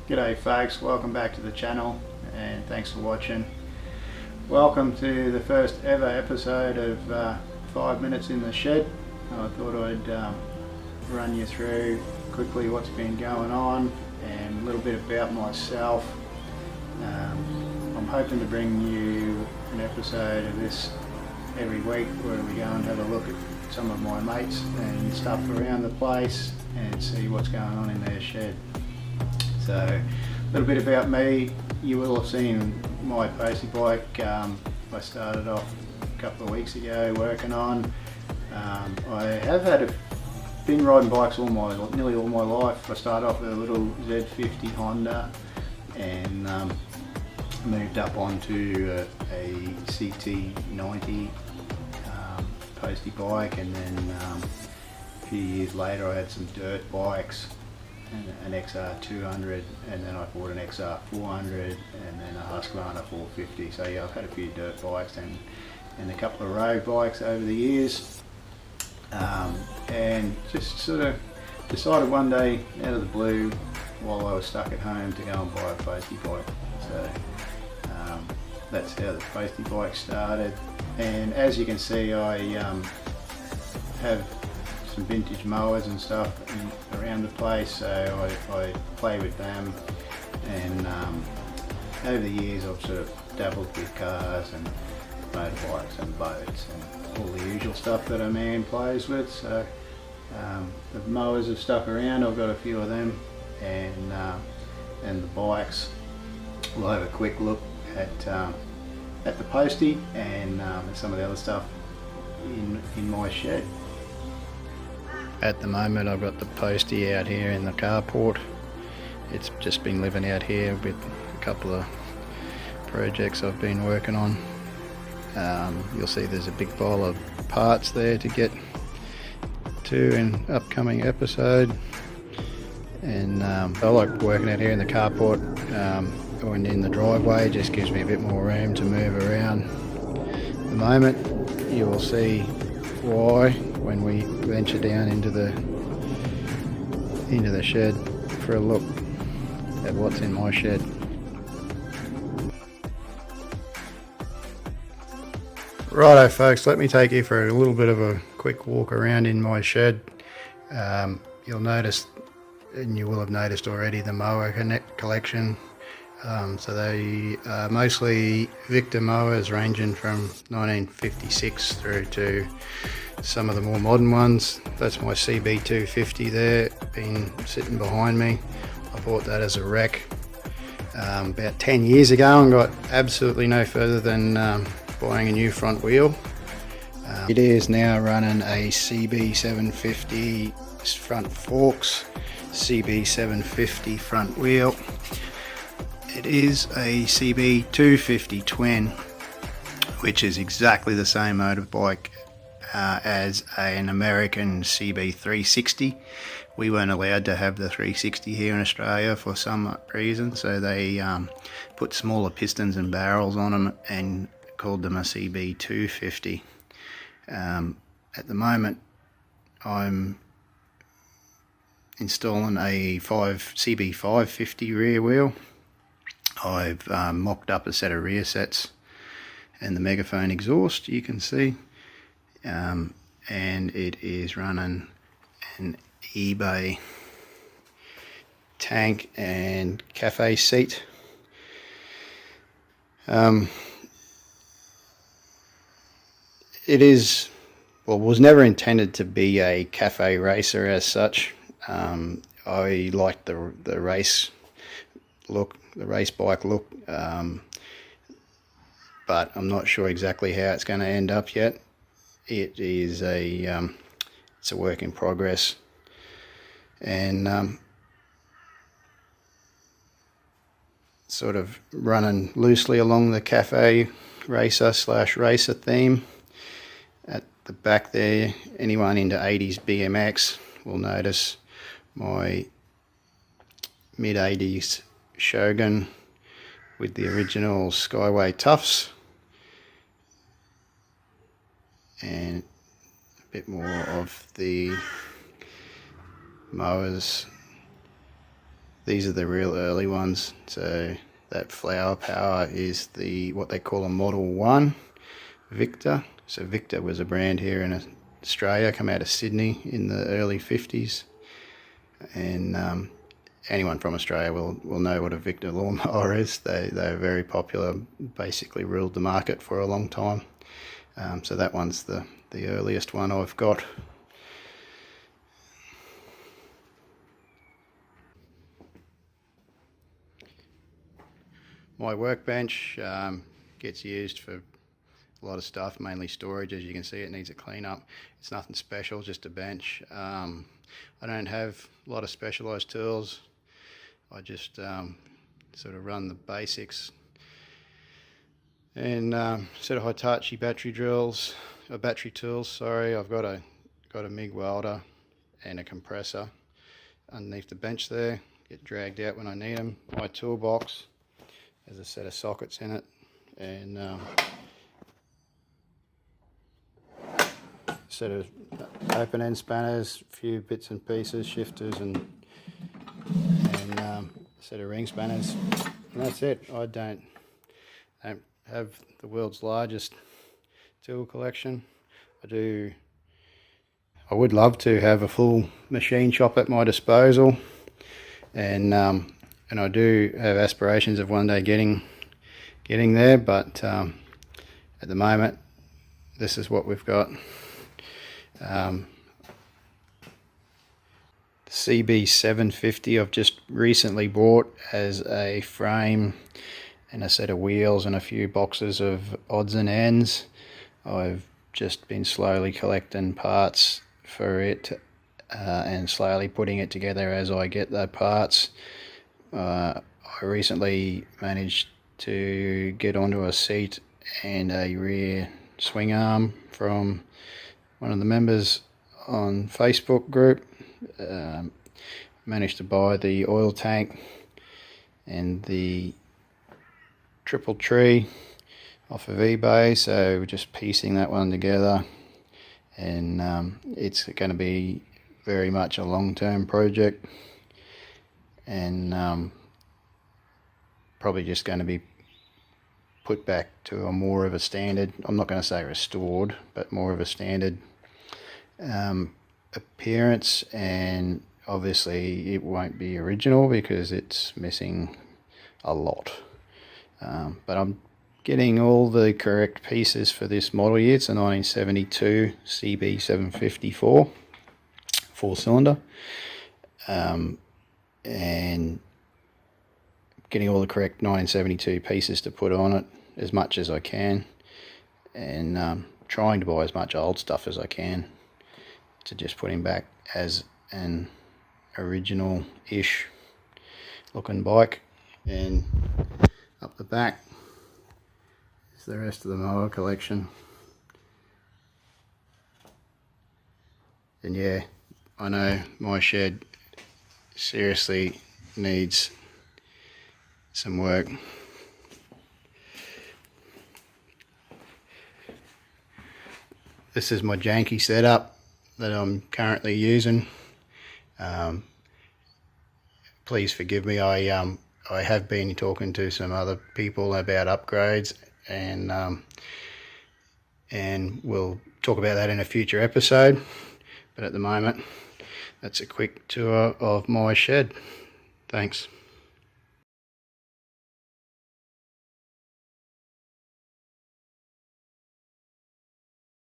G'day folks, welcome back to the channel and thanks for watching. Welcome to the first ever episode of 5 Minutes in the Shed. I thought I'd run you through quickly what's been going on and a little bit about myself. I'm hoping to bring you an episode of this every week where we go and have a look at some of my mates and stuff around the place and see what's going on in their shed. So, a little bit about me. You will have seen my postie bike. I started off a couple of weeks ago working on. I have been riding bikes nearly all my life. I started off with a little Z50 Honda and moved up onto a CT90 postie bike, and then a few years later I had some dirt bikes, an XR200, and then I bought an XR400 and then a Husqvarna 450. So yeah, I've had a few dirt bikes and a couple of road bikes over the years, and just sort of decided one day out of the blue while I was stuck at home to go and buy a postie bike. So that's how the postie bike started. And as you can see, I have some vintage mowers and stuff around the place, so I play with them, and over the years I've sort of dabbled with cars and motorbikes and boats and all the usual stuff that a man plays with. So the mowers have stuck around. I've got a few of them, and the bikes. We'll have a quick look at the postie and some of the other stuff in my shed. At the moment I've got the postie out here in the carport. It's just been living out here with a couple of projects I've been working on. You'll see there's a big pile of parts there to get to in upcoming episode, and I like working out here in the carport. Going in the driveway just gives me a bit more room to move around. At the moment you will see why when we venture down into the shed for a look at what's in my shed. Righto folks, let me take you for a little bit of a quick walk around in my shed. You'll notice, and you will have noticed already, the mower collection. So they are mostly Victor mowers ranging from 1956 through to some of the more modern ones. That's my CB250 there, been sitting behind me. I bought that as a wreck about 10 years ago and got absolutely no further than buying a new front wheel. It is now running a CB750 front forks, CB750 front wheel. It is a CB250 twin, which is exactly the same motorbike as an American CB360. We weren't allowed to have the 360 here in Australia for some reason, so they put smaller pistons and barrels on them and called them a CB250. At the moment I'm installing a CB550 rear wheel. I've mocked up a set of rear sets and the megaphone exhaust, you can see, and it is running an eBay tank and cafe seat. It was never intended to be a cafe racer as such. I like the race look, the race bike look, but I'm not sure exactly how it's going to end up yet. It is it's a work in progress, and sort of running loosely along the cafe racer / racer theme. At the back there, anyone into 80s BMX will notice my mid-80s Shogun with the original Skyway Tufts, and a bit more of the mowers these are the real early ones. So that Flower Power is what they call a Model 1 Victor. So Victor was a brand here in Australia, come out of Sydney in the early 50s. And anyone from Australia will know what a Victor lawnmower is. They're very popular, basically ruled the market for a long time. So that one's the earliest one I've got. My workbench gets used for a lot of stuff, mainly storage. As you can see, it needs a clean up. It's nothing special, just a bench. I don't have a lot of specialised tools. I just sort of run the basics. And set of Hitachi battery tools. Sorry, I've got a MIG welder and a compressor underneath the bench there. Get dragged out when I need them. My toolbox has a set of sockets in it, and set of open end spanners, a few bits and pieces, shifters, and a set of ring spanners, and that's it. I don't have the world's largest tool collection. I would love to have a full machine shop at my disposal, and I do have aspirations of one day getting there, but at the moment this is what we've got. CB750 I've just recently bought as a frame and a set of wheels and a few boxes of odds and ends. I've just been slowly collecting parts for it and slowly putting it together as I get the parts. I recently managed to get onto a seat and a rear swing arm from one of the members on Facebook group. Managed to buy the oil tank and the triple tree off of eBay, so we're just piecing that one together, and it's going to be very much a long-term project, and probably just going to be put back to a more of a standard, I'm not going to say restored, but more of a standard appearance. And obviously it won't be original because it's missing a lot, but I'm getting all the correct pieces for this model year. It's a 1972 CB754 4-cylinder, and getting all the correct 1972 pieces to put on it as much as I can, and trying to buy as much old stuff as I can to just put him back as an original-ish looking bike. And up the back is the rest of the mower collection. And yeah, I know my shed seriously needs some work. This is my janky setup that I'm currently using. Please forgive me, I have been talking to some other people about upgrades, and we'll talk about that in a future episode, but at the moment that's a quick tour of my shed. Thanks.